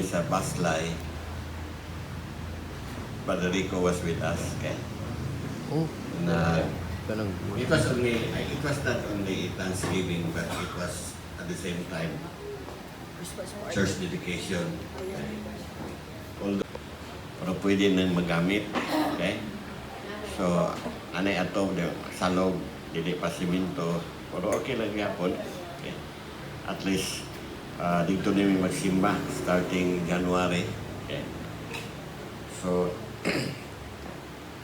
kami sa Baslay, Brother Rico was with us. Okay? Oh, Na, ganun. it was not only Thanksgiving, but it was at the same time church dedication. Okay? Although, pero pwede nang magamit. Okay? So, anay ato, salog, dili pa siminto, pero okay lang yapon. Okay? At least, dito namin magsimba starting January. Okay? So,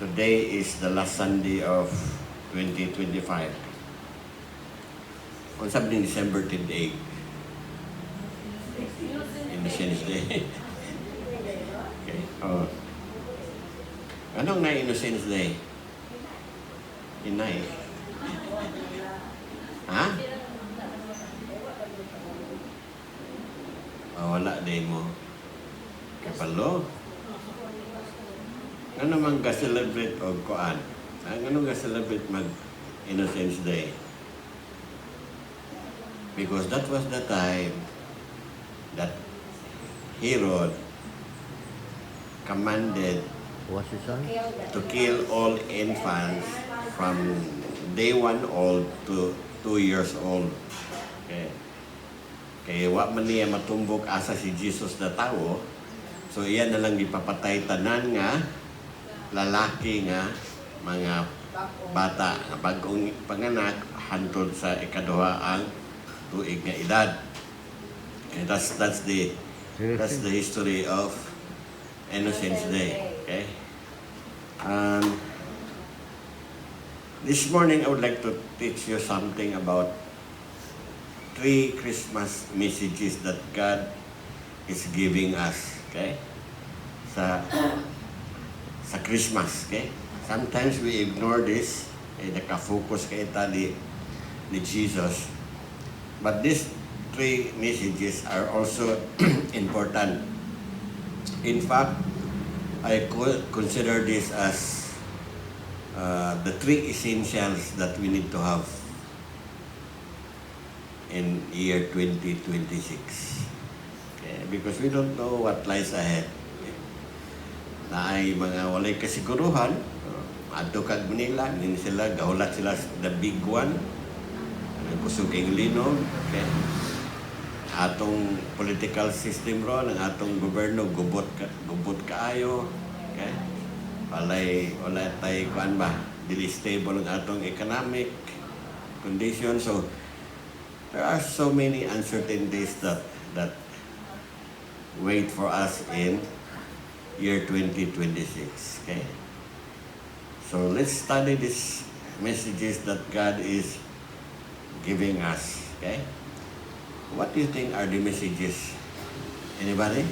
today is the last Sunday of 2025. Kung sabi ng December 28, Innocence Day. Okay. Oh. Anong na Innocence Day? Inay. Ha? Wala day mo. Kapalo. Ano man ga-celebrate o koan? Ano ga-celebrate mag Innocence Day? Because that was the time that Herod commanded Was his son? to kill all infants from day 1 old to 2 years old. Okay. Kaya wa man niya matumbok asa si Jesus na tao, so iyan na lang ipapatay tanan nga lalaki nga mga bata nga bagong panganak hantod sa ikaduha ang tuig nga edad. Okay, that's the history of Innocence Day. Okay. This morning I would like to teach you something about 3 Christmas messages that God is giving us. Okay. Sa Christmas. Okay. Sometimes we ignore this. Nakafocus kay tali ni Jesus. But these 3 messages are also important. In fact, I could consider this as the 3 essentials that we need to have in year 2026. Okay? Because we don't know what lies ahead. Okay? Na ay mga walay kasiguruhan, adto kag Manila, hindi sila, gahulat sila the big one, kusog ang linog. Okay? Atong political system ron, ang atong gobyerno gubot kaayo. Okay? Walay tay kuan ba, dili stable ang atong economic condition. So there are so many uncertainties that wait for us in year 2026. Okay? So let's study these messages that God is giving us. Okay? What do you think are the messages? Anybody?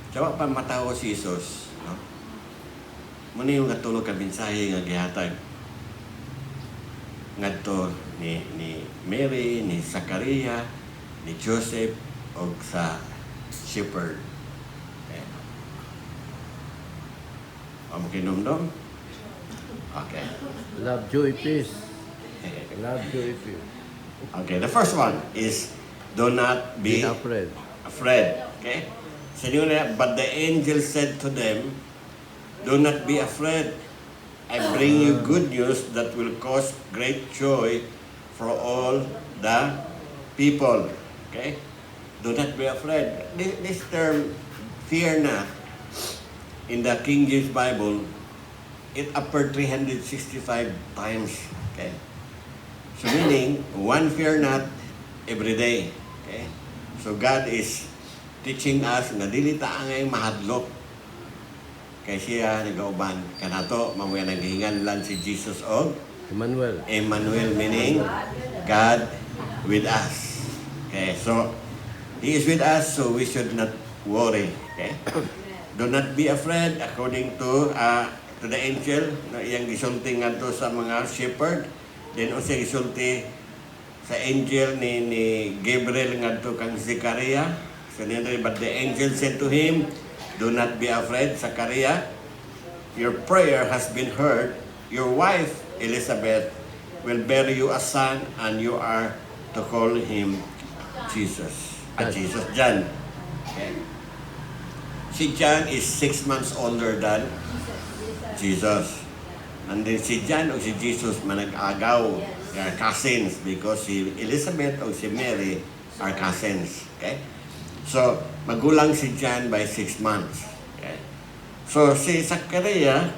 Sawa pa matawo si Jesus, no? Muna yung katulog ka mensahe nga gihatag. Ngadto ni Mary, ni Zachariah, ni Joseph, o sa shepherd. Okay. Makinumdum? Okay. Love, joy, peace. Love, joy, peace. Okay, the first one is do not be afraid. Okay? Sabi niya, but the angel said to them, do not be afraid. I bring you good news that will cause great joy for all the people. Okay? Do not be afraid. This term, fear not, in the King James Bible, it appeared 365 times. Okay? So meaning, one fear not every day. Okay? So God is teaching us na dili ta angay mahadlok. Kay siya nagauban kanato mamuya naghinganlan si Jesus og Emmanuel meaning God with us. Okay, so He is with us, so we should not worry. Okay? Do not be afraid according to the angel na iyang gisulti ngadto sa mga shepherd. Then also gisulti sa angel ni Gabriel ngadto kang Zechariah. So, but the angel said to him, do not be afraid, Zachariah. Your prayer has been heard. Your wife, Elizabeth, will bear you a son, and you are to call him Jesus. Jesus, John. Okay. Si John is 6 months older than Jesus. And then si John o si Jesus manag-agaw, cousins, because si Elizabeth o si Mary are cousins. Okay? So, magulang si John by 6 months. Okay? So, si Zachariah,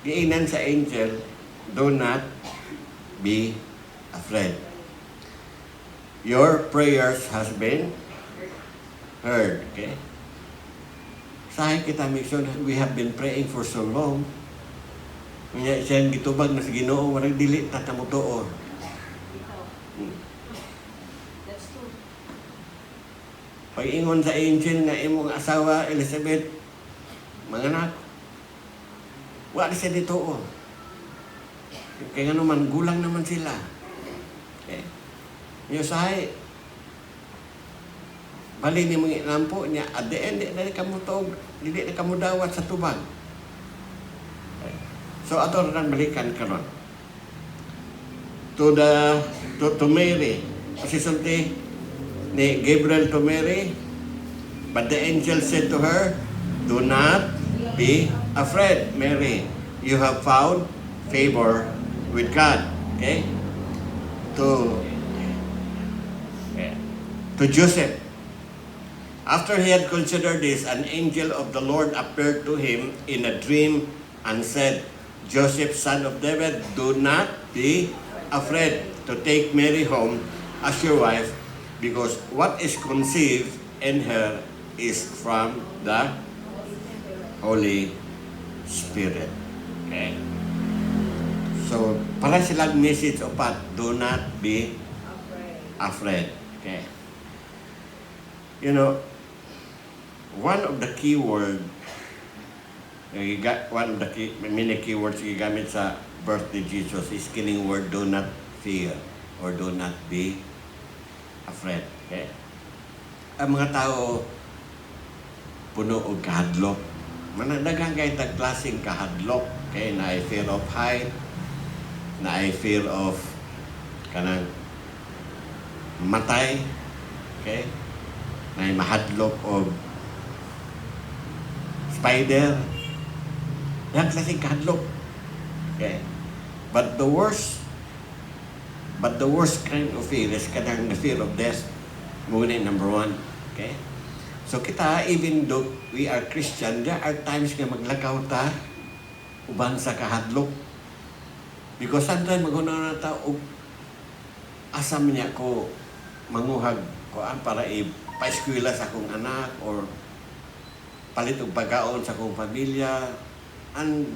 giinan sa angel, do not be afraid. Your prayers has been heard. Okay? Sahay kita, Mixon, we have been praying for so long. Kanya siyang gitubag na sa Ginoo, walang dili tatamutuo. Pag-ingon sa angel nga imong asawa, Elizabeth, mga anak, wala siya dito. Kaya nga naman, gulang naman sila. Okay? Yung sahay, bali ni mga inampo niya, at the end, di na kamutog, di na kamudawat sa tubag. Okay. So, ato rin balikan karon. To Mary, pasisulti ni Gabriel to Mary, but the angel said to her, do not be afraid, Mary. You have found favor with God. Okay? To Joseph. After he had considered this, an angel of the Lord appeared to him in a dream and said, Joseph, son of David, do not be afraid to take Mary home as your wife, because what is conceived in her is from the Holy Spirit. Okay? So, para silang message upat, do not be afraid. Okay? You know, one of the key word, one of the many keywords gigamit sa birth ni Jesus is kining word, do not fear or do not be afraid. Okay? Ang mga tao puno og kahadlok. Manadagang kay tag klaseng kahadlok. Okay? Na I fear of height, na I fear of kanang matay. Okay? Na mahadlok og spider. Yan klaseng kahadlok. Okay? But the worst kind of fear is kanang the fear of death. Muna number 1. Okay? So kita, even though we are Christian, there are times nga maglakaw ta uban sa kahadlok. Because sometimes maguna na ta og asam niya ko manguhag ko para pa-eskwela sa akong anak or palit og pagkaon sa akong pamilya, and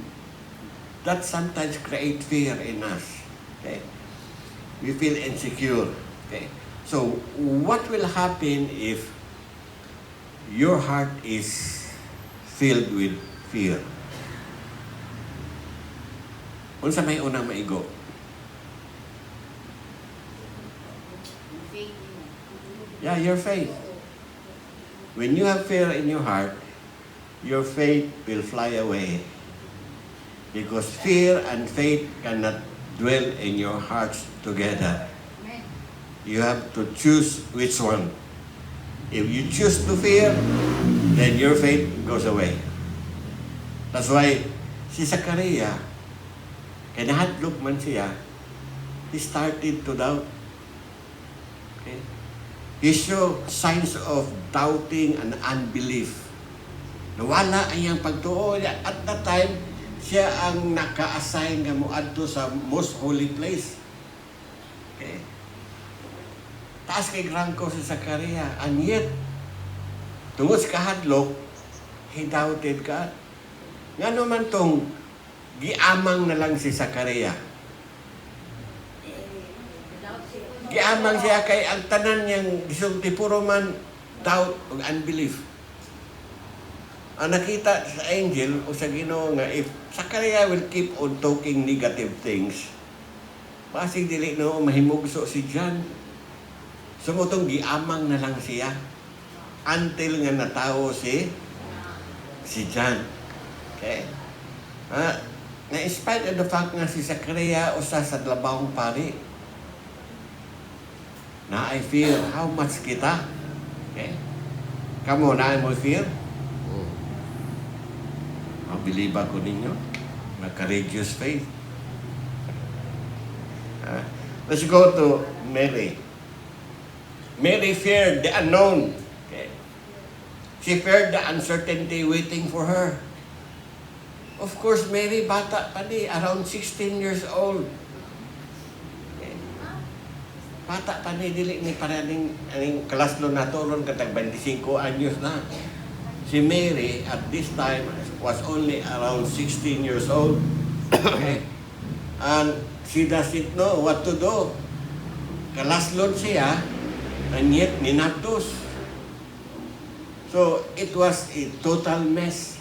that sometimes create fear in us. Okay? We feel insecure. Okay? So, what will happen if your heart is filled with fear? Unsa may unang maigo? Yeah, your faith. When you have fear in your heart, your faith will fly away. Because fear and faith cannot dwell in your hearts together. You have to choose which one. If you choose to fear, then your faith goes away. That's why si Zachariah, kinahadlok man siya, he started to doubt. Okay? He showed signs of doubting and unbelief. Nawala ang iyang pagtuo. At that time, siya ang naka-assign nga moadto sa most holy place. Okay? Taas kay grangko si Zachariah. And yet, tungod sa kahadlok, he doubted God. Nga naman tong giamang na lang si Zachariah. Giamang siya kay ang tanan niyang gisulti puro man doubt o unbelief. Ang nakita sa angel o sa Ginoo nga if Zachariah will keep on talking negative things, pasig dili no mahimugso si John. Sumutong giamang na lang siya until nga natawo si John. Okay? na in spite of the fact nga si Zachariah usa sa labahong pari, na I fear how much kita. Okay? Kamo na mo fear? Mabilib ako ninyo. Courageous faith. Let's go to Mary. Mary feared the unknown. Okay? She feared the uncertainty waiting for her. Of course, Mary, bata pa di, around 16 years old. Okay? Bata pa ni, dili ni para aning kalaslo na tulon katag 25 anyos na. Si Mary, at this time, was only around 16 years old. Okay? And she doesn't know what to do. Kalaslon siya, and yet ninaptos. So, it was a total mess.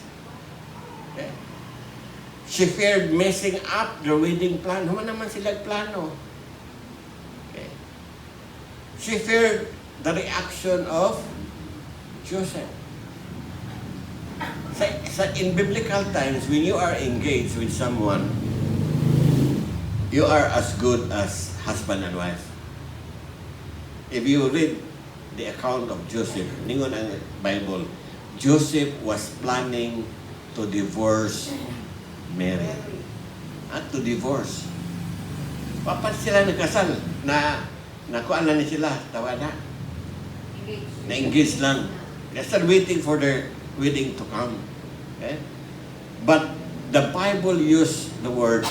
Okay? She feared messing up the wedding plan. Human naman sila plano. Okay? She feared the reaction of Joseph. In biblical times, when you are engaged with someone, you are as good as husband and wife. If you read the account of Joseph, ningon ang Bible, Joseph was planning to divorce Mary. At to divorce. Papat sila nagkasal na nakuan na ni sila, tawa na. Na-engage lang. They're still waiting for their wedding to come. Okay? But the Bible used the word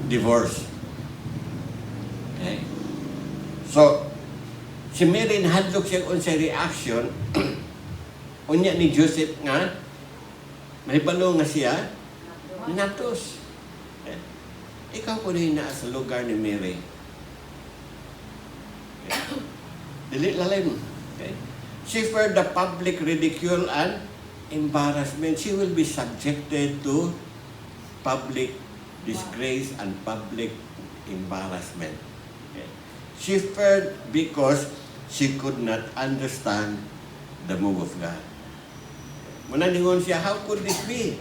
divorce. Okay? So, si Mary nahadlok siya sa reaction unya ni Joseph nga mahibalo nga siya natos. Okay? Ikaw ko rin na sa lugar ni Mary. Okay? Dili lalim. Okay? She feared the public ridicule and embarrassment. She will be subjected to public disgrace and public embarrassment. Okay. She feared because she could not understand the move of God. Mananingon siya, how could this be?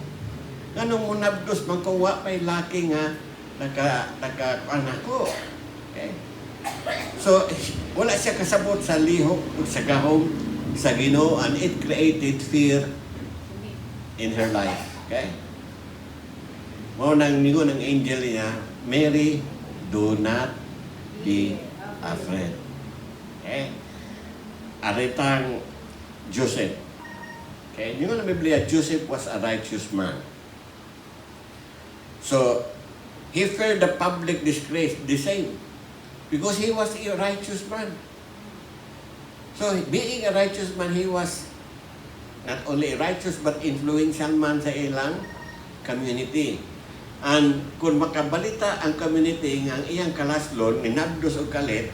Ganong munabdos, magkawa pa'y laki nga anak ko. Okay. So, wala siya kasabot sa lihok o sa gahom sa Ginoo, and it created fear in her life. Okay? Mo nang ningon ng angel niya, Mary, do not be afraid. Okay? Aritang Joseph. Okay? Ningon ng Biblia, Joseph was a righteous man. So, he feared the public disgrace, the same. Because he was a righteous man. So, being a righteous man, he was not only righteous but influential man sa ilang community. And kung makabalita ang community nga ang iyang kalaslon, minabdos o kalit,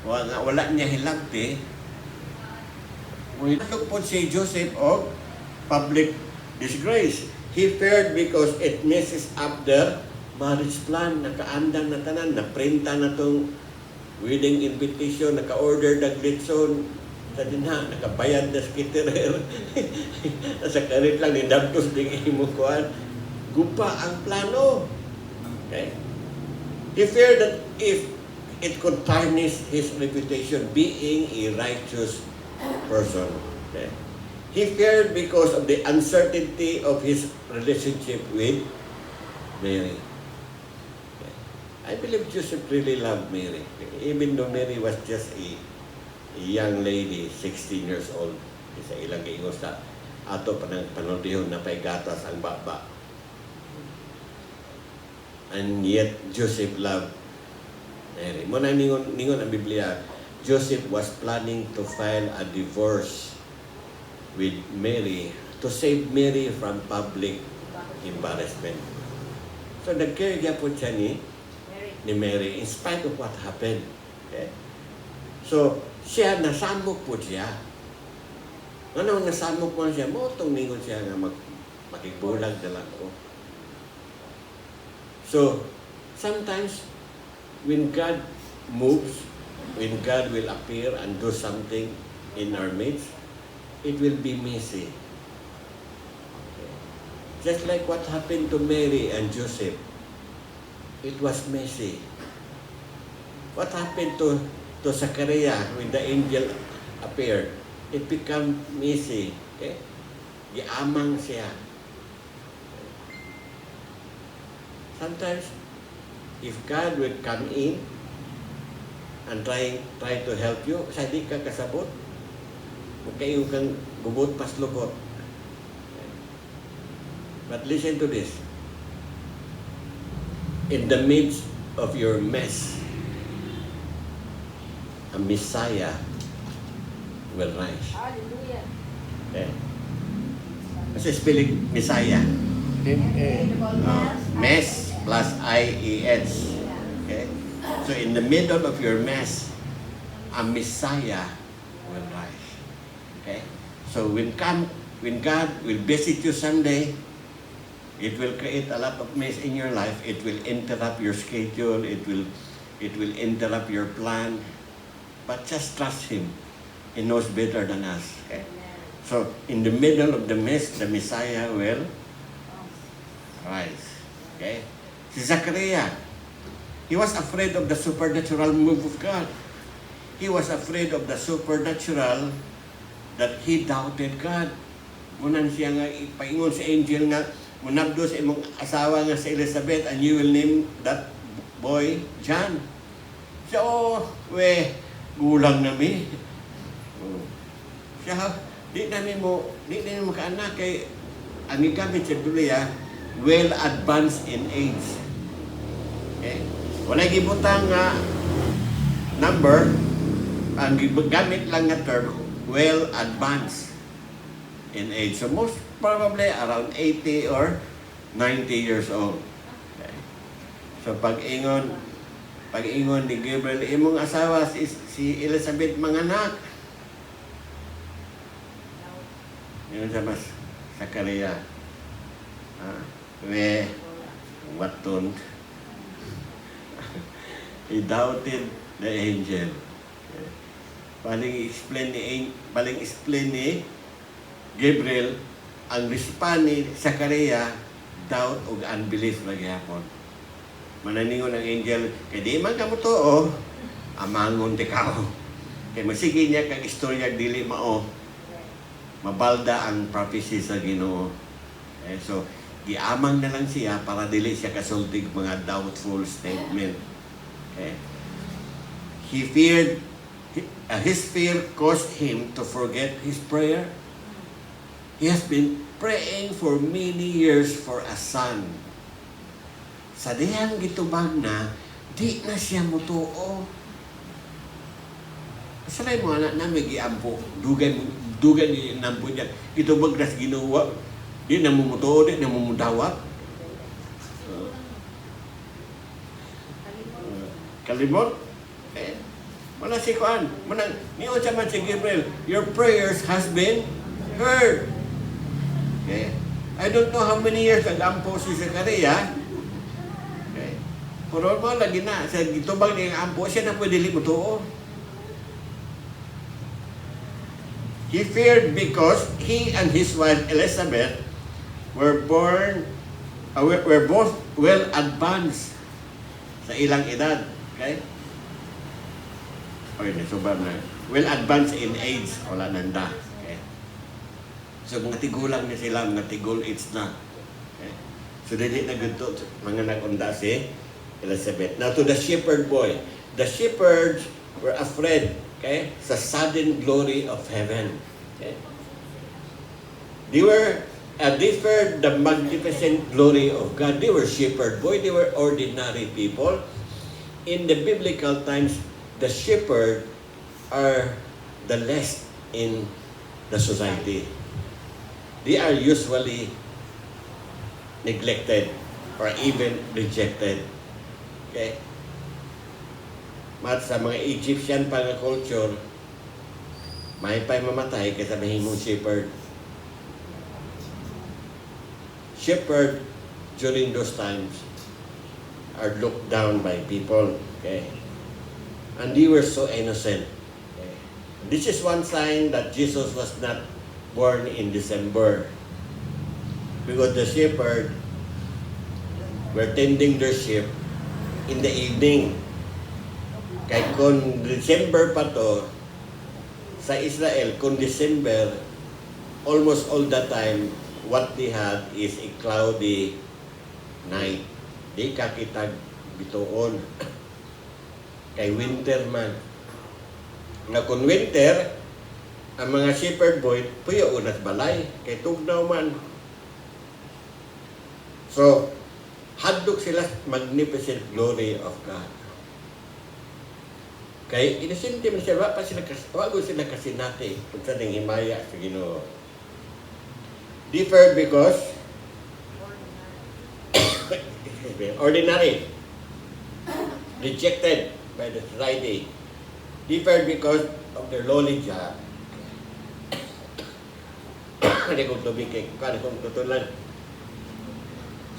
wala niya hilagti, Natok po si Joseph of public disgrace. He feared because it messes up their marriage plan. Nakaandang na tanan, naprinta na itong wedding invitation, naka-order na glitson, sa dinha, nakabayad na skitterer. Nasa karit lang, nindabtos ding imukuan. Gupa ang plano. Okay? He feared that if it could tarnish his reputation being a righteous person. Okay? He feared because of the uncertainty of his relationship with Mary. Okay? I believe Joseph really loved Mary. Even though Mary was just a young lady, 16 years old, isa ilang giingos na ato pa ng panodihon na paigatas ang baba. And yet, Joseph loved Mary. Muna ningon ang Biblia, Joseph was planning to file a divorce with Mary to save Mary from public embarrassment. So, nag-care niya po siya ni Mary in spite of what happened. Okay? So, siya, nasamok po siya. Ano nasamok po siya? Motong ningon siya na makikbulag na lang ko. So, sometimes, when God moves, when God will appear and do something in our midst, it will be messy. Okay. Just like what happened to Mary and Joseph. It was messy. What happened to Zachariah when the angel appeared? It became messy. Okay? Giamang siya. Sometimes, if God will come in and try to help you, sa di ka kasabot, huwag kayong kang gubot pas lukot. But listen to this. In the midst of your mess, a Messiah will rise. Hallelujah. Okay? Kasi spelling Messiah. Mess plus I-E-S. Okay? So in the middle of your mess, a Messiah will rise. Okay? So when God will visit you someday, it will create a lot of mess in your life. It will interrupt your schedule. It will interrupt your plan. But just trust Him. He knows better than us. Okay? So in the middle of the mess, the Messiah will rise. Okay? Si Zachariah, he was afraid of the supernatural move of God. He was afraid of the supernatural that he doubted God. Munan siya nga ipaingon sa angel nga, munabdo sa imong asawa nga si Elizabeth and you will name that boy John. So, gulang na mi. Siya, di namin makaanak kay ang igamit sa Biblia, well advanced in age. Okay? Wala gibutang nga number, ang gamit lang nga term, well advanced in age. So most probably around 80 or 90 years old. Okay? So pag-ingon ni Gabriel, imong asawa si Elizabeth manganak. Yun sa mas Zachariah. What don't? He doubted the angel. Okay. Paling explain ni Gabriel ang response ni Zachariah, doubt o unbelief na gihapon. Mananingon ang angel, kay di man ka mo to, amangon ti kao. Kay masige niya kag istorya dili mao. Mabalda ang prophecy sa Ginoo. So, giamang na lang siya para dili siya kasultig mga doubtful statement. Okay? His fear caused him to forget his prayer. He has been praying for many years for a son. Sa dihang gitubag na, di na siya mutuo. Salay mo anak na may giampo, dugan ni nampo niya. Gitubag na sa ginawa, di na mumutuo, di na mumudawat. Kalimot? Wala si Kuan. Niyon sa man si Gabriel, your prayers has been heard. Okay? I don't know how many years nag-ampo si Zachariah. Okay? Pero mo lagi na, sa gitubang niya ampo, siya na pwede limutuo. He feared because he and his wife Elizabeth were both well advanced sa ilang edad. Okay? Okay, subam na. Well advanced in age, wala nanda. Okay? So, mga tigulang na sila, mga tigul age na. Okay? So, dili na ganito, mga nagunda si Elizabeth. Now, to the shepherd boy. The shepherds were afraid, okay, sa sudden glory of heaven. Okay? They feared the magnificent glory of God. They were shepherd boy. They were ordinary people. In the biblical times, the shepherd are the less in the society. They are usually neglected or even rejected. Okay? Mat sa mga Egyptian pa nga culture, may pa'y mamatay kaysa mahimong shepherd. Shepherd during those times are looked down by people. Okay? And they were so innocent. Okay? This is one sign that Jesus was not born in December. Because the shepherd were tending their sheep in the evening. Kaya kung December pa to, sa Israel, kung December, almost all the time, what they had is a cloudy night. Di kakitag bituon. Kay winter man. Nga kung winter, ang mga shepherd boy, puyo unas balay. Kay tugnaw man. So, hadlok sila magnificent glory of God. Kay inusinti man sila, wag sila kasinati kung saan ang himaya sa Ginoo. Differed because ordinary, rejected by the society. Differed because of their lowly job. Hindi kong tubig kay kung kong tutulan.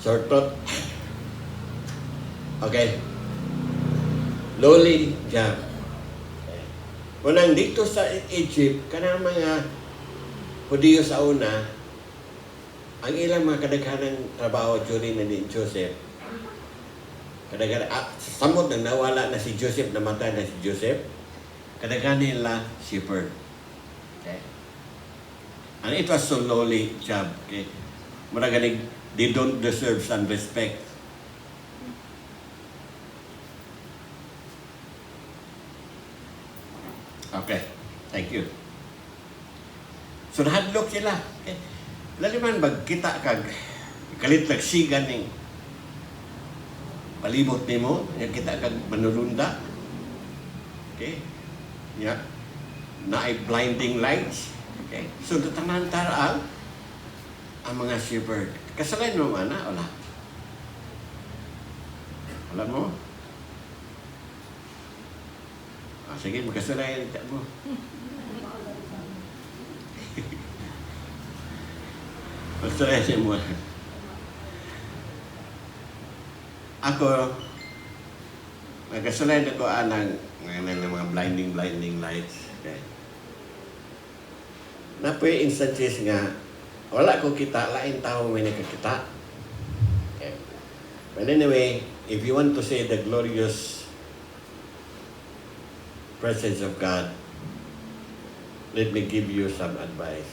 Short thought. Okay. Lowly job. Unang dito sa Egypt, kanang mga Hudiyo sa una, ang ilang mga kadaghanang trabaho during na ni Joseph, kadaghanan, samot na nawala na si Joseph, namatay na si Joseph, kadaghanan nila shepherd. Okay? And it was so lowly job. Okay? Maraganig, they don't deserve some respect. Okay, thank you. So nahadlok sila. Okay. Laliman bagkita kag kalit nagsigan ning palibot nimo, kita kag manulunda. Okay? Yeah. Na ay blinding lights. Okay? So tanan tarang ang mga shepherd. Kasalain mo ana, wala. Wala mo? Sige, magkasalayan mo. Magkasalayan siya mo. Ako, magkasalayan ako ng mga blinding lights. Okay. Napoy instances nga, wala ko kita, lain tao may nakakita. Okay. But anyway, if you want to say the glorious presence of God, let me give you some advice.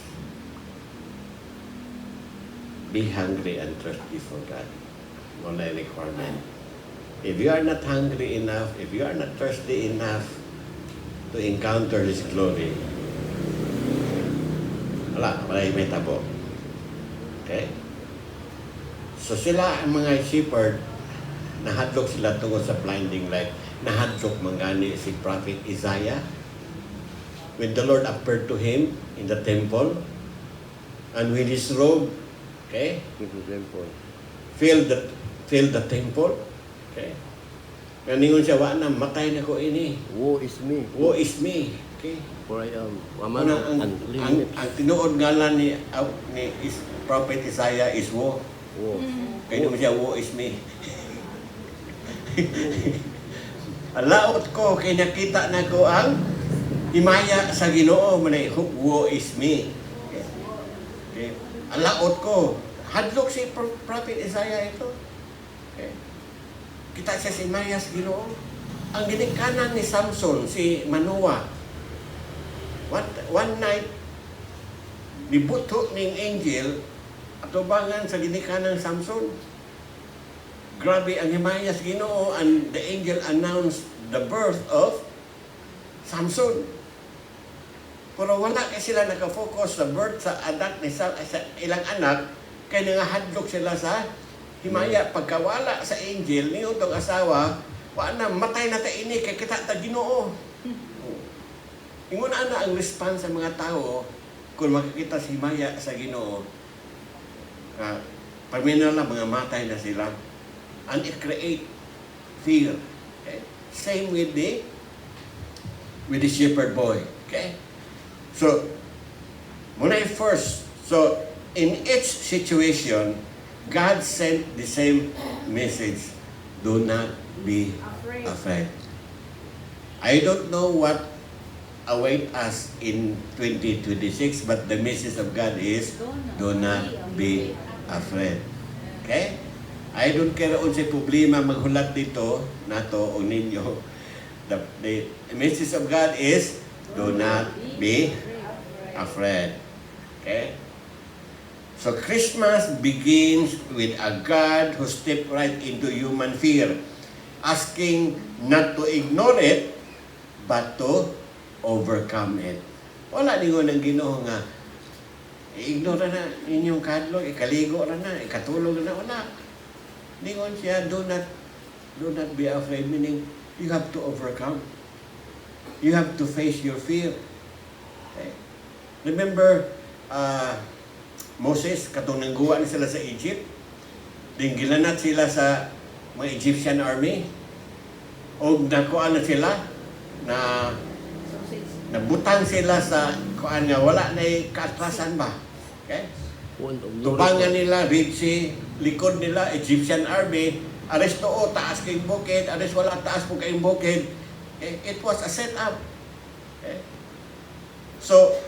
Be hungry and thirsty for God. Wala requirement. If you are not hungry enough, if you are not thirsty enough to encounter His glory, wala may tabo. Okay? So sila, ang mga shepherd, nahadlok sila tungkol sa blinding light. Nahadlok mangani si Prophet Isaiah when the Lord appeared to him in the temple and with his robe, okay, filled the temple, okay. Kaningon siya, wa na matay na ko ini. Woe is me. Woe is me. Okay. For I am ang tinuod ngalan ni Prophet Isaiah is woe. woe. Kaya naman siya, woe is me. Alaot ko, kay nakita na ko ang himaya sa Ginoo, manay, woe is me. Okay. Okay. Alaot ko, hadlok si Prophet Isaiah ito. Okay. Kita siya si himaya sa Ginoo. Ang ginikanan ni Samson, si Manoah, one night, dibuto ning angel, atubangan sa ginikanan ng Samson. Grabe ang himaya sa Ginoo, and the angel announced the birth of Samson. Pero wala kasi sila nakafocus sa birth sa anak ni sa ilang anak, kaya nangahadlok sila sa himaya. Pagkawala sa angel, niyo itong asawa, wala na, matay na ta ini, kaya kita ta Ginoo. Ingon na ang response sa mga tao, kung makikita si himaya sa Ginoo, paminal na mga matay na sila. And it create fear. Okay? Same with the shepherd boy. Okay? So, muna first. So, in each situation, God sent the same message. Do not be afraid. I don't know what await us in 2026, but the message of God is, do not be afraid. Okay? I don't care unsay problema maghulat dito nato o ninyo. The message of God is do not be afraid. Okay? So Christmas begins with a God who stepped right into human fear, asking not to ignore it, but to overcome it. Wala ningon ang Ginoo nga ignore na inyong kadlok, ikaligo na, ikatulog na, wala. Ningon siya, do not be afraid, meaning you have to overcome. You have to face your fear. Okay? Remember, Moses, katong nangguwa na sila sa Egypt, dinggilanat sila sa mga Egyptian army, o nakuha na sila, na nabutang sila sa kuan nga, wala na kaatrasan ba? Okay? Tubangan nila, Red Sea, likod nila, Egyptian army, ares to, taas kayong bukid, ares wala taas po kayong bukid. It was a setup. Okay? So,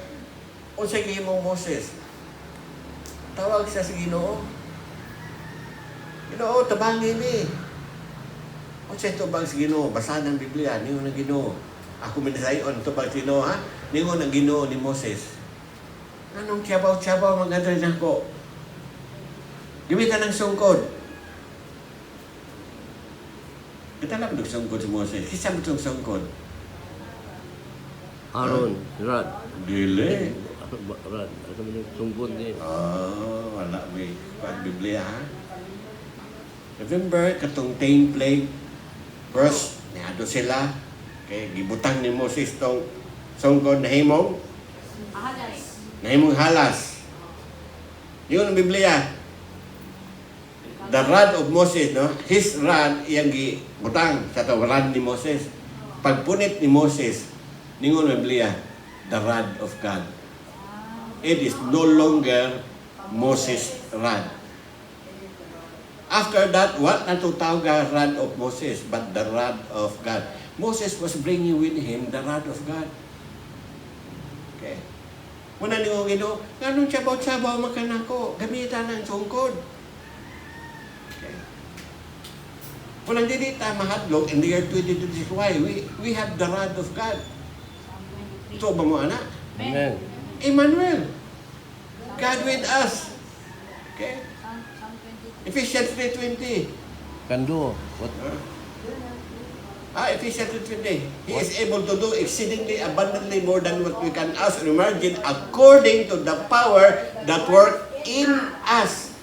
unsay gihimo Moses? Tawag siya sa Ginoo. Ginoo, tabangin ni. Unsay tubag sa Ginoo? Basahan ang Biblia, ningon ang Ginoo. Ako minasayon, tubag sa Ginoo, ha? Ningon ang Ginoo ni Moses. Anong tiyabaw-tiyabaw mag-adre na ko? Gamitan ng sungkod. Kita lang nagsungkod si Moses. Kisa mo itong sungkod? Aaron, Rod. Dili. Rod. Ano mo yung tungkod niya? Wala may pag-Biblia, ha? Remember, katong 10 plague, first, nihado sila, kaya gibutang ni Moses tong sungkod na himong halas. Yun ang Biblia. The rod of Moses, no? His rod, iyang gibutang sa rod ni Moses. Pagpunit ni Moses, ningon ang Biblia, the rod of God. It is no longer Moses' rod. After that, what natutawag ang rod of Moses, but the rod of God. Moses was bringing with him the rod of God. Okay. Muna ni Ginoo, ganun sabaw-sabaw makanako, gamitan ng sungkod. Okay. Walang dinita mahadlok in the year 2026. Why? We have the rod of God. Ito ba mo, anak? Amen. Emmanuel. God with us. Okay? Ephesians 3:20. Kando. What? Ephesians 3:20. He is able to do exceedingly abundantly more than what we can ask or imagine according to the power that works in us.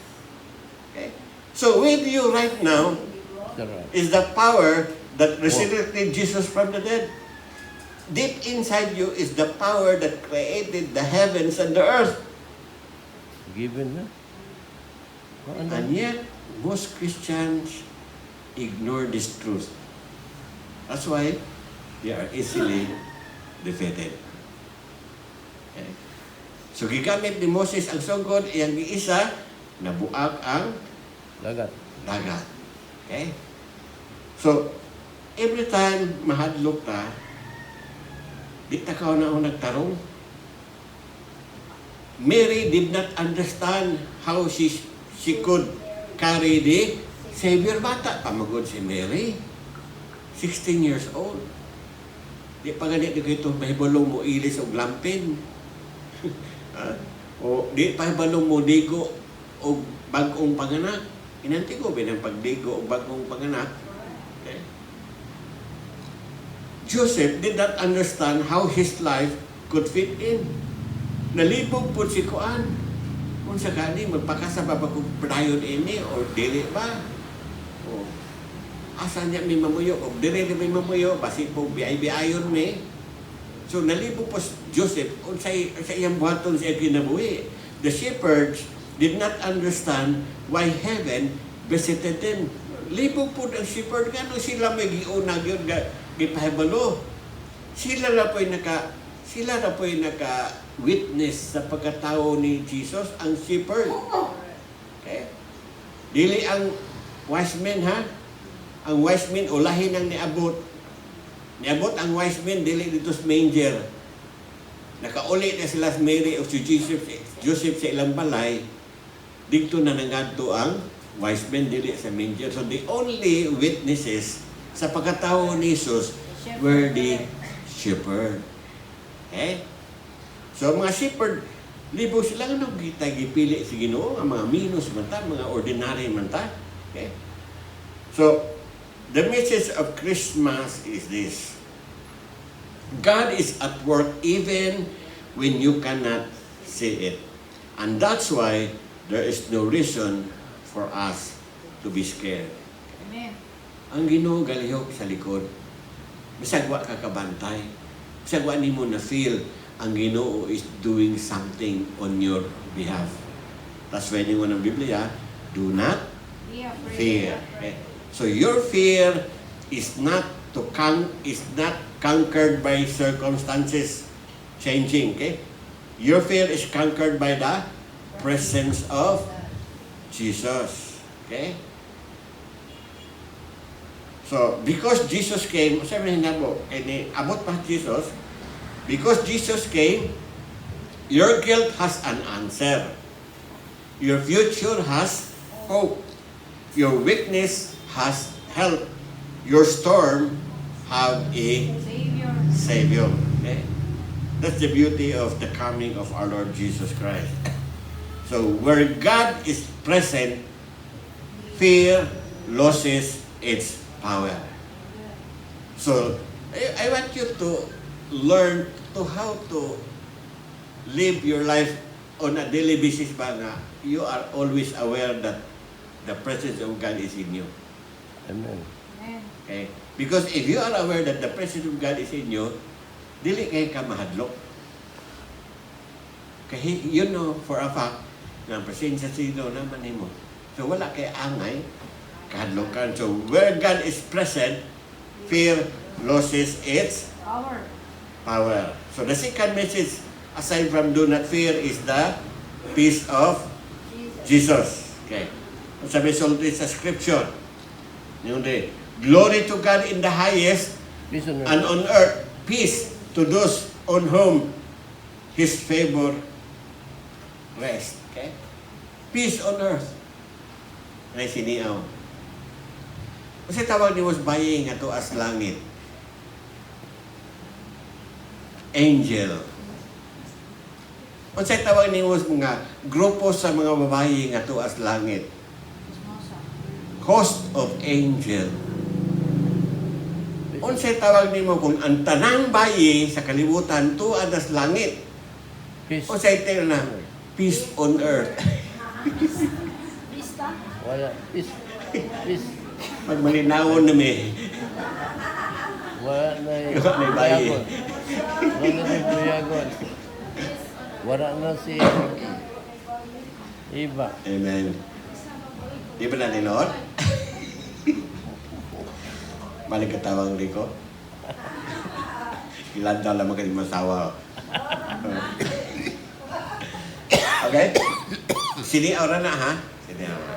Okay? So with you right now is the power that resurrected Jesus from the dead. Deep inside you is the power that created the heavens and the earth. Given na. And yet, most Christians ignore this truth. That's why they are easily defeated. Okay? So, gigamit ni Moses ang sungkod, iyang giisa, nabuak ang Dagat. dagat. Okay? So, every time mahadlok ka, di ta ka na nagtarong. Mary did not understand how she could carry the Savior. Bata pa magod si Mary. 16 years old. Di pa ganit di ko itong pahibalong mo ilis o lampin. O di pahibalong mo digo o bagong panganak. Inanti ko binang pagdigo o bagong panganak. Okay. Joseph did not understand how his life could fit in. Nalibog po si Kuan. Kung sakali, magpakasa pa ba kung dayon ini o dili ba? O, asa niya may mamuyo? O dili may mamuyo, basi po biay-biayon may. So, nalibog po si Joseph kung sa iyang buhaton siya kinabuhi. The shepherds did not understand why heaven visited them. Libog po ang shepherd, gano'n sila may giunag yun, gipahibalo. Sila na po'y naka-witness sa pagkatao ni Jesus, ang shepherd. Okay? Dili ang wise men, ha? Ang wise men, ulahin ang niabot. Niabot ang wise men, dili dito sa manger. Nakauli na sila sa Mary o si Joseph sa ilang balay. dito na nangadto ang wise men dili sa manger. So the only witnesses sa pagkatao ni Jesus were the shepherd. Okay? So mga shepherd, libo sila nga kita gipili sa Ginoo, ang mga minus man ta, mga ordinary man ta. Okay? So the message of Christmas is this. God is at work even when you cannot see it. And that's why there is no reason for us to be scared. Amen. Ang Ginoo galihok sa likod. Bisag wa ka kabantay. Bisag wa nimo na feel ang Ginoo is doing something on your behalf. That's why ningon ng Biblia, do not Be afraid. fear. Okay? So your fear is not conquered by circumstances changing. Okay? Your fear is conquered by the presence of Jesus. Okay? So, because Jesus came, sabi na po, abot pa Jesus, because Jesus came, your guilt has an answer. Your future has hope. Your weakness has help. Your storm have a Savior. Savior. Okay? That's the beauty of the coming of our Lord Jesus Christ. So, where God is present, fear loses its power. So, I want you to learn to how to live your life on a daily basis ba nga you are always aware that the presence of God is in you. Amen. Amen. Okay? Because if you are aware that the presence of God is in you, dili kay ka mahadlok. Kaya you know for a fact na ang presensya sino naman nimo. So wala kay angay kahadlokan. So where God is present, fear loses its Power. power. So the second message, aside from do not fear, is the peace of Jesus. Okay. Sabi sulti sa scripture, yung di, glory to God in the highest, Peace on and earth. on earth, peace to those on whom His favor rests. Okay? Peace on earth. Nay siniaw. Kasi tawag ni was baying ato as langit. Angel. Unsay tawag ni was mga grupo sa mga babayi nga tuas langit. Chismosa. Host of angel. Unsay tawag nimo kung ang tanang bayi sa kalibutan tuad as langit. Peace. Unsay tawag na peace on earth. Vista. Wala. Peace. Peace. Magmalinawon na may. Wala na yung Wala na yung bayi. buyagon. Wala na yung buyagon. Wala na si Iba. Amen. Di ba na ni Lord? Balik katawang Rico. Ilan daw lang magaling masawa. Okay? Siniaw na ha? Siniaw na.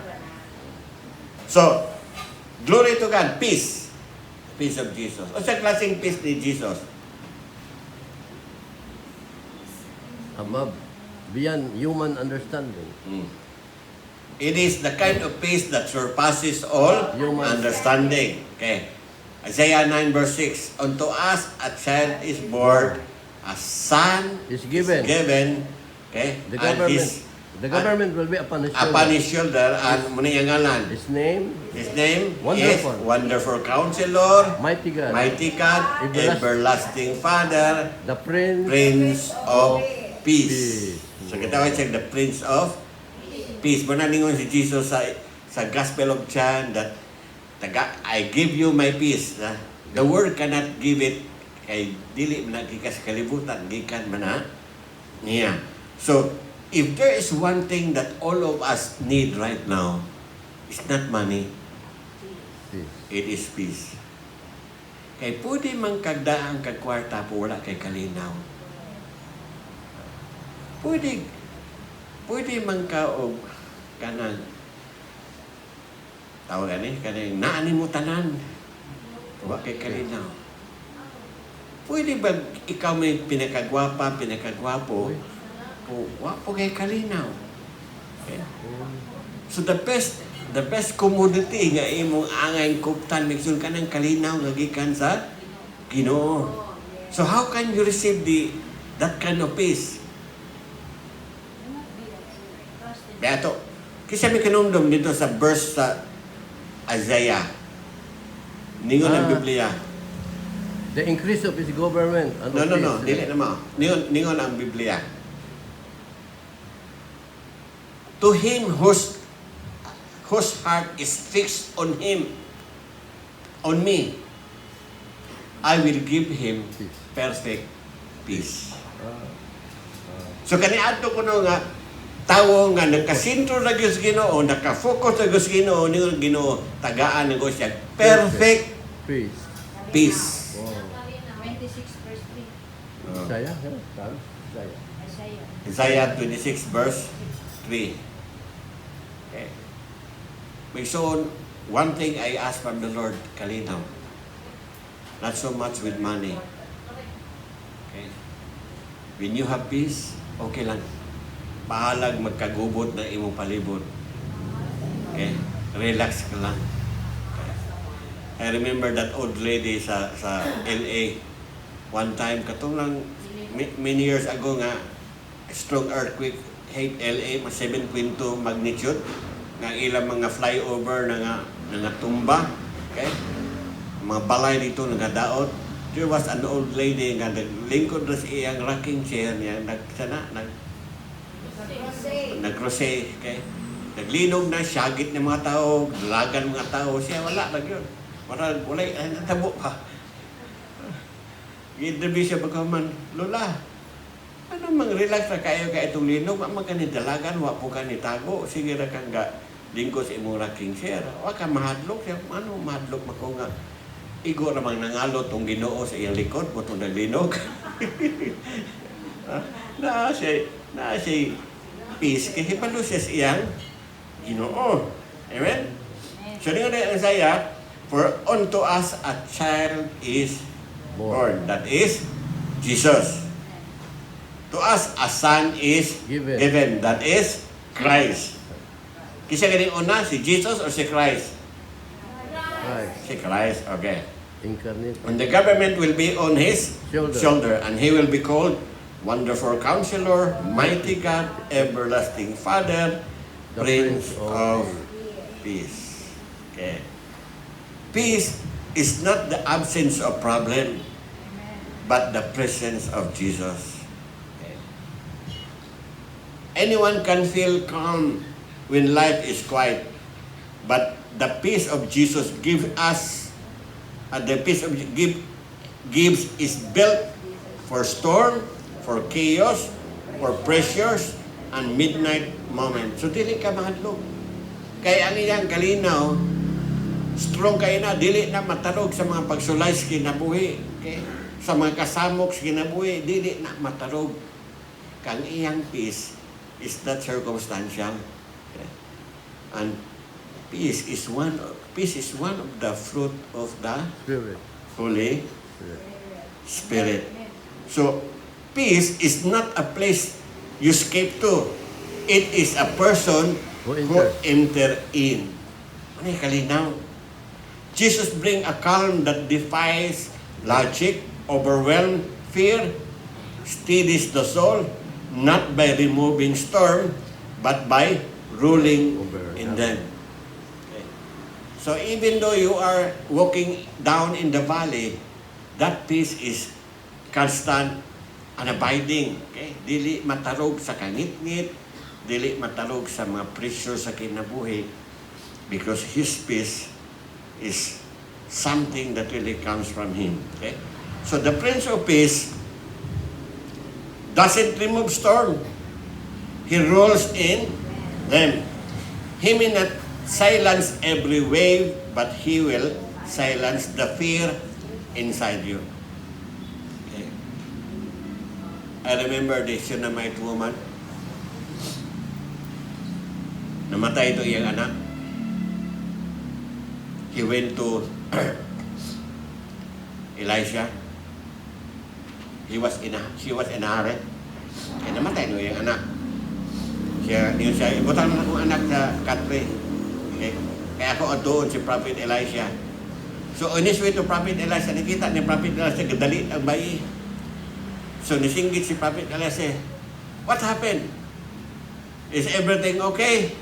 So, glory to God. Peace. Peace of Jesus. O sa klaseng peace ni Jesus? Above. Beyond human understanding. It is the kind of peace that surpasses all Human. understanding. Okay. Isaiah 9 verse 6. Unto us a child is born, a son Is given. Okay. The And government will be upon his upon shoulder. his shoulder, and muna yung ngalan. His name, His name Wonderful. is Wonderful Counselor, Mighty God, Mighty God, Everlasting Father, the Prince, Prince of Peace. Peace. So kitawag siya the Prince of Peace. Manalingon si Jesus sa Gospel of John that I give you my peace. The world cannot give it kay dili man gikas kalibutan gikan man na niya. So if there is one thing that all of us need right now, it's not money. Peace. It is peace. Kay pwede man kagdaan kag kwarta po wala kay kalinaw. Pwede man ka og kanang tawag ani kanang naani mo tanan. Wa kay kalinaw. Pwede ba ikaw may pinakagwapa, pinakagwapo, wa po kay kalinaw. Okay? So the best commodity nga imong angay kuptan migsun ka ng kalinaw nga gikan sa Ginoo. So how can you receive that kind of peace? Beato, kisa may kanumdum dito sa verse sa Isaiah. Ningon ang Biblia. The increase of his government. And No, of his, dili na mo. Ningon ang Biblia. To him whose heart is fixed on him, on me, I will give him perfect peace. So kaniadto ko no nga tawo nga nagkasintro na Diyos Ginoo, nakafocus na Diyos Ginoo, ningon Ginoo tagaan ng siya perfect peace. peace. Wow. 26 verse 3. Isaiah? Saan? Isaiah. Isaiah. Isaiah 26 verse 3. Okay. So, one thing I ask from the Lord, kalinaw. Not so much with money. Okay. When you have peace, okay lang. Pahalag magkagubot na imong palibot. Okay? Relax ka lang. Okay. I remember that old lady sa LA. One time, katong lang, many years ago nga, strong earthquake hit LA, 7.2 magnitude, nga ilang mga flyover na nga tumba. Okay? Mga balay dito nagadaot. There was an old lady nga naglingkod na sa iyang rocking chair niya, nag-crusade, okay? Naglinog na, syagit ng mga tao, dalagan mga tao, siya wala lang yun. Wala, natabo pa. Interview siya pagkaman, Lola, ano mang relax na kayo ka itong linog, mga dalagan, wa po ka ni tago, sige na kang lingko sa imong rocking chair. Wa ka mahadlok siya, ano mahadlok mako nga, igo namang nangalot tong Ginoo sa iyang likod, mo itong naglinog. na siya peace, kasi palo siya sa iyang Ginoo. Amen? So, nga na Isaiah, for unto us a child is born. That is Jesus. To us a son is given. That is Christ. Kisa ganing una, si Jesus or si Christ? Christ. Si Christ, okay. Incarnate. And the government will be on his Shoulder. shoulder, and he will be called Wonderful Counselor, Mighty God, Everlasting Father, The Prince Prince of of Peace. Okay. Peace is not the absence of problem, but the presence of Jesus. Okay. Anyone can feel calm when life is quiet, but the peace of Jesus gives us, gives is built for storm, for chaos, for pressures, and midnight moment. So, dili ka mahadlok. Kaya ang iyang kalinaw, strong kayo na, dili na matarog sa mga pagsulay sa kinabuhi. Okay? Sa mga kasamok sa kinabuhi, dili na matarog. Kang iyang peace is not circumstantial. Okay? And peace is one of the fruit of the Spirit. Holy Spirit. So, peace is not a place you escape to. It is a person Who who enter in. Ano yung kalinaw? Jesus bring a calm that defies logic, overwhelm fear, steadies the soul, not by removing storm, but by ruling in them. Okay. So even though you are walking down in the valley, that peace is constant and abiding. Okay? Dili matarog sa kangit-ngit, dili matarog sa mga pressure sa kinabuhi, because His peace is something that really comes from Him. Okay? So the Prince of Peace doesn't remove storm. He rolls in them. He may not silence every wave, but He will silence the fear inside you. Okay. I remember the Shunammite woman. Namatay ito iyang anak. He went to Elisha. She was in a hurry. Kaya namatay ito iyang anak. Siya, ibutang mo akong anak sa country. Okay? Kaya ako atuon si Prophet Elisha. So, on his way to Prophet Elisha, nakita ni Prophet Elisha, gadali ang bayi. So, nisinggit si Prophet Elisha, what happened? Is everything okay?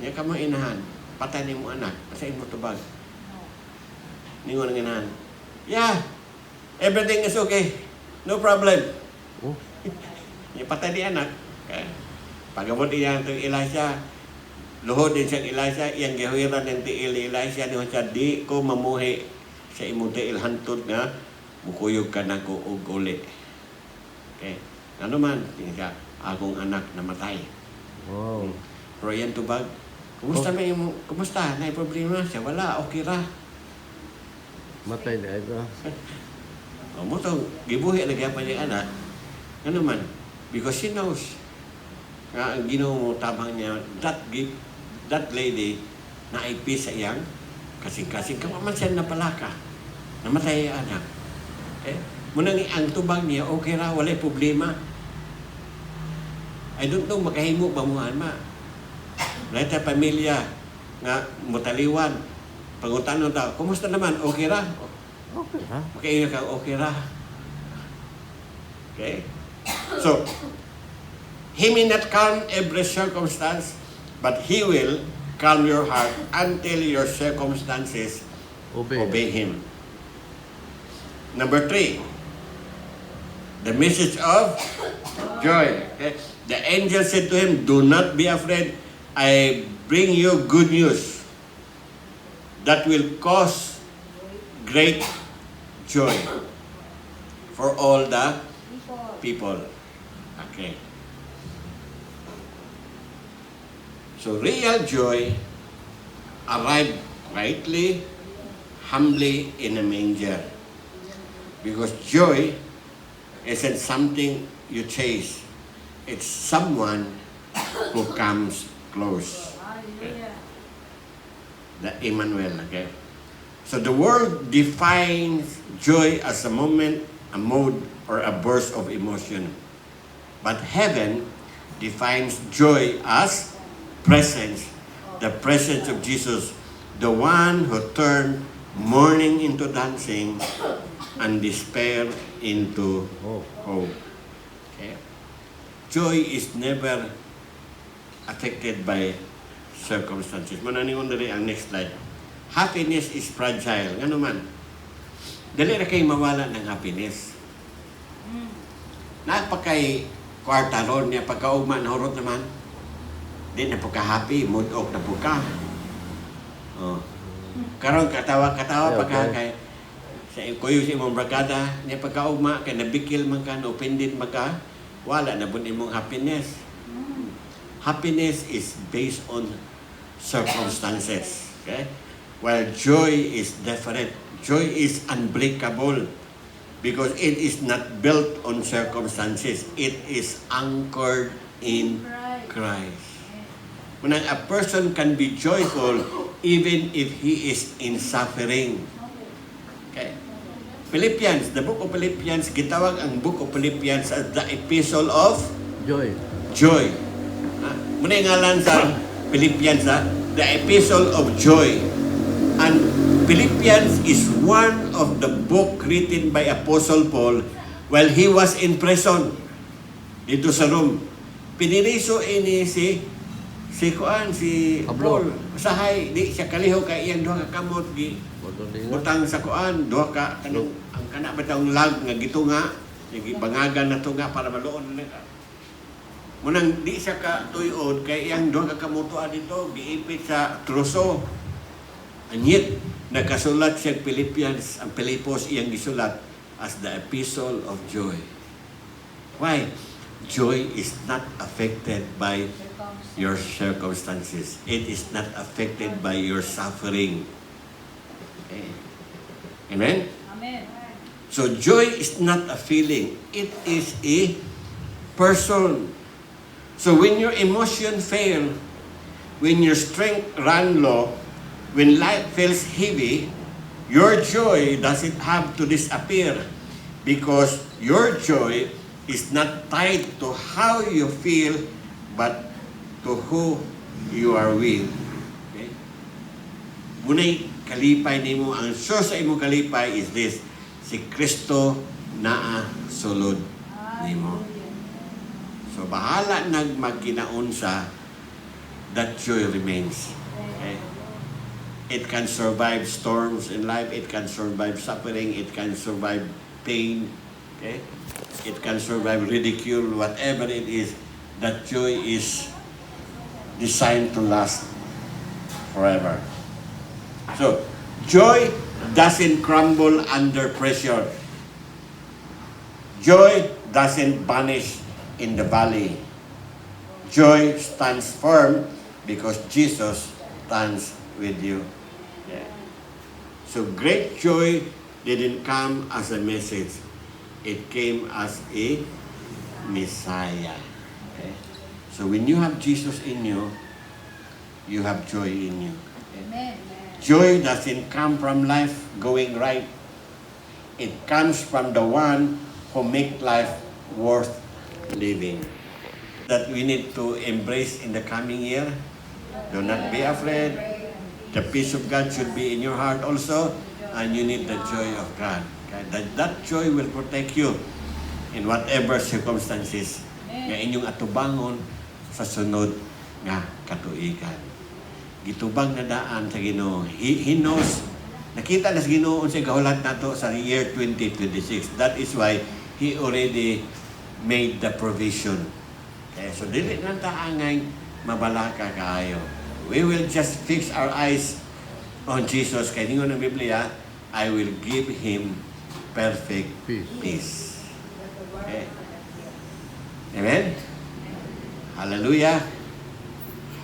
Niya ka mo inahan, patay ni mo anak, pasayin mo tubag. Ningon ang inahan, yeah, everything is okay, no problem. Oh. Niya patay ni anak. Okay? Pagabot niya itong Elisha, luhod din siyang Elisha, iyang gihuwiran ng tiil ni Elisha, niya siya, di ko mamuhi sa imong tiil hantod nga, mukuyog ka na ko og uli. Okay? Ano man, siya, akong anak namatay. Wow. Pero yan tubag, kumusta may mo? Kumusta? May problema siya? Wala, okay ra. Matay na ito. O mo to, gibuhi lagi pa niya anak. Ano man? Because she knows nga ang Ginoo mo tabang niya, that lady na IP sa iyang kasing-kasing. Kapaman siya napalaka. Namatay ang anak. Okay? Munang ang tubag niya, okay ra, walay problema. I don't know, makahimo ba mo ma? Lahat sa pamilya nga mutaliwan. Pangutanon tao, kumusta naman? Okay ra? Okay, ha? Makaingat ka, okay ra. Okay? So, He may not calm every circumstance, but He will calm your heart until your circumstances obey Him. Number 3, the message of joy. Okay? The angel said to him, do not be afraid. I bring you good news that will cause great joy for all the people. Okay. So real joy arrived quietly, humbly in a manger. Because joy isn't something you chase. It's someone who comes close. Okay. The Emmanuel, okay? So the world defines joy as a moment, a mood, or a burst of emotion. But heaven defines joy as presence, the presence of Jesus, the one who turned mourning into dancing and despair into hope. Okay? Joy is never affected by circumstances. Mananingon dali ang next slide. Happiness is fragile. Ano man? Dali na kayo mawala ng happiness. Napakay kwarta ron niya pagkaugma na hurot naman. Di na po ka-happy, mood off na po ka. Oh. Karon katawa pagka kay sa kuyo si imong barkada niya pagkaugma kay nabikil man ka, offended man ka, wala na po imong happiness. Happiness is based on circumstances. Okay? While joy is different. Joy is unbreakable because it is not built on circumstances. It is anchored in Christ. When a person can be joyful even if he is in suffering. Okay? Philippians, the book of Philippians, gitawag ang book of Philippians as the epistle of Joy. joy. Muna yung ngalan sa Philippians, the epistle of joy. And Philippians is one of the book written by Apostle Paul while he was in prison dito sa Rome. Piniriso ini si Pablo. Paul. Usahay, di siya kaliho kay iyang duha ka kamot gi butang sa kuan, duha ka kanang ang kana batang lag nga gitunga, gibangagan na tunga para maluon na ka. Munang di siya ka tuyod kay iyang duha ka kamutuan dito giipit sa troso. Anyit nagkasulat siya Philippians, ang Pilipos iyang gisulat as the epistle of joy. Why? Joy is not affected by your circumstances. It is not affected by your suffering. Okay. Amen? Amen. So joy is not a feeling. It is a person. So when your emotion fail, when your strength run low, when life feels heavy, your joy doesn't have to disappear because your joy is not tied to how you feel, but to who you are with. Okay? Muna'y kalipay nimo, ang source sa imong kalipay is this, si Kristo naa sulod nimo. So bahala nag magkinaunsa, that joy remains. Okay? It can survive storms in life, it can survive suffering, it can survive pain, okay? It can survive ridicule, whatever it is, that joy is designed to last forever. So, joy doesn't crumble under pressure. Joy doesn't vanish in the valley. Joy stands firm because Jesus stands with you. Yeah. So great joy didn't come as a message. It came as a Messiah. Okay? So when you have Jesus in you, you have joy in you. Amen. Joy doesn't come from life going right. It comes from the one who makes life worth living. That we need to embrace in the coming year. Do not be afraid. The peace of God should be in your heart also, and you need the joy of God. Okay? That joy will protect you in whatever circumstances nga inyong atubangon sa sunod nga katuigan. Gitubang na daan sa Ginoo. He knows, nakita na sa Ginoo sa gahulat nato sa year 2026. That is why He already made the provision. Okay? So dili na taangay mabalaka kaayo. We will just fix our eyes on Jesus. Kaya ningon ng Biblia, I will give Him perfect peace. Okay? Amen? Hallelujah.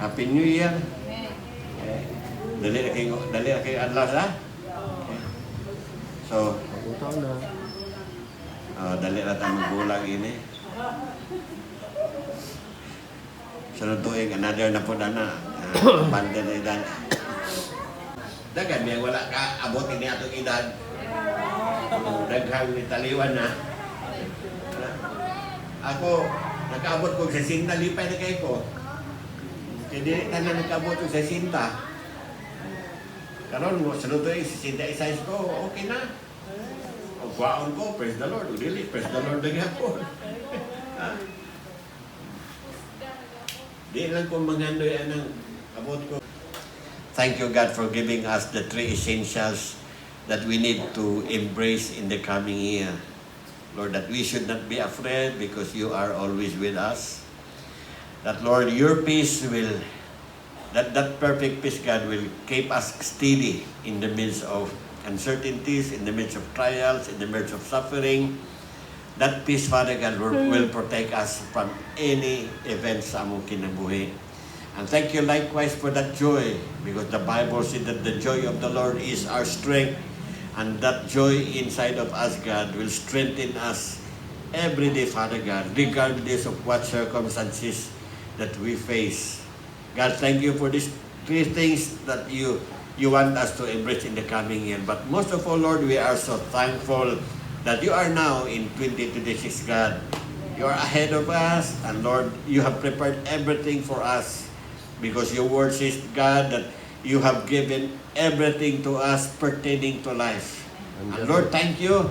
Happy New Year. Okay? Dali na kayo adlaw sa? Okay. So, Utang na. dali na tayo magbulang ini. Sunod tuig, another na po na banda na edad. Dagan niya, wala ka, abot ini atong edad. Daghang ni taliwan na. Ako, nakaabot ko sa sinta, lipay na kayo ko. Kaya di na nakaabot ko sa sinta. Karon mo, sunod tuig, sa sinta isize ko, okay na. O kwaon ko, praise the Lord. Really, praise the Lord na po. Di lang kung mangandoy anang abot ko. Thank you, God, for giving us the three essentials that we need to embrace in the coming year. Lord, that we should not be afraid because you are always with us. That, Lord, your peace will, that perfect peace, God, will keep us steady in the midst of uncertainties, in the midst of trials, in the midst of suffering. That peace, Father God, will protect us from any events sa among kinabuhi. And thank you likewise for that joy, because the Bible said that the joy of the Lord is our strength, and that joy inside of us, God, will strengthen us every day, Father God, regardless of what circumstances that we face. God, thank you for these three things that you want us to embrace in the coming year. But most of all, Lord, we are so thankful that you are now in 2026, God. You are ahead of us, and Lord, you have prepared everything for us, because your word says, God, that you have given everything to us pertaining to life. And Lord, thank you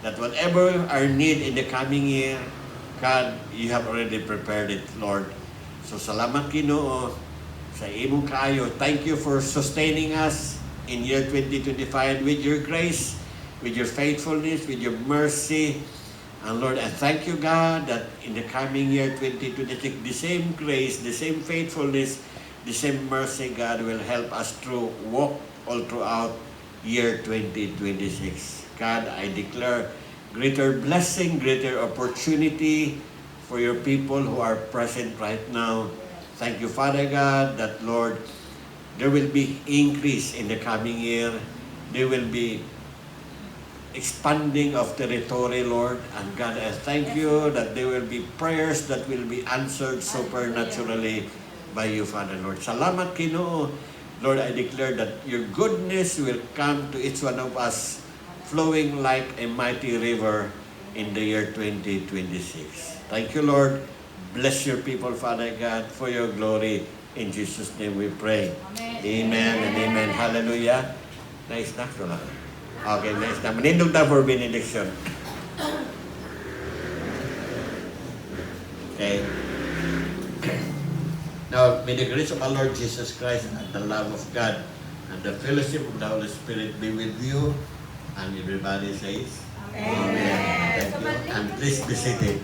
that whatever our need in the coming year, God, you have already prepared it, Lord. So salamat Ginoo sa imong kaayo. Thank you for sustaining us in year 2025 with your grace, with your faithfulness, with your mercy. And Lord, I thank you, God, that in the coming year 2026, the same grace, the same faithfulness, the same mercy, God, will help us to walk all throughout year 2026. God, I declare greater blessing, greater opportunity for your people who are present right now. Thank you, Father God, that, Lord, there will be increase in the coming year. There will be expanding of territory, Lord. And God, I thank you that there will be prayers that will be answered supernaturally by you, Father, Lord. Salamat Ginoo. Lord, I declare that your goodness will come to each one of us, flowing like a mighty river in the year 2026. Thank you, Lord. Bless your people, Father God, for your glory. In Jesus' name we pray. Amen. Amen and amen. Hallelujah. Nice na. Okay, nice na. Manindog na for benediction. Okay. Now, may the grace of our Lord Jesus Christ and the love of God and the fellowship of the Holy Spirit be with you. And everybody says, Amen. Thank you. And please be seated.